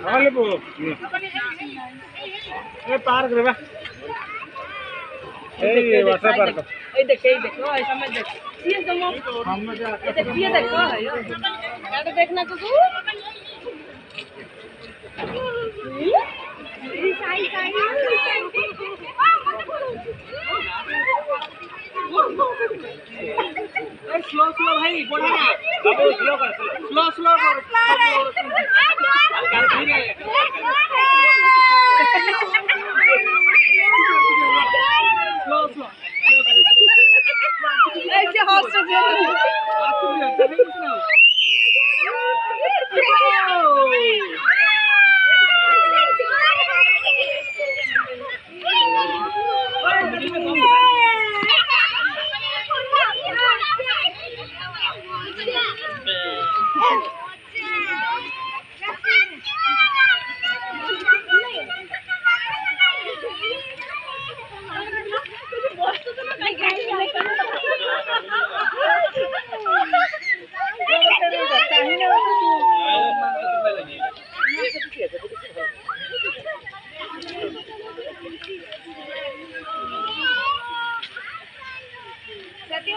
हाले पो ए पार्क रे बा ए वाटर पार्क ए देख ओ समझ देख ये तो सामने जा ये देख क्या देखना तू स्लो स्लो भाई बढ़ा स्लो कर स्लो स्लो कर स्लो स्लो ऐसे हॉस्टल सत्य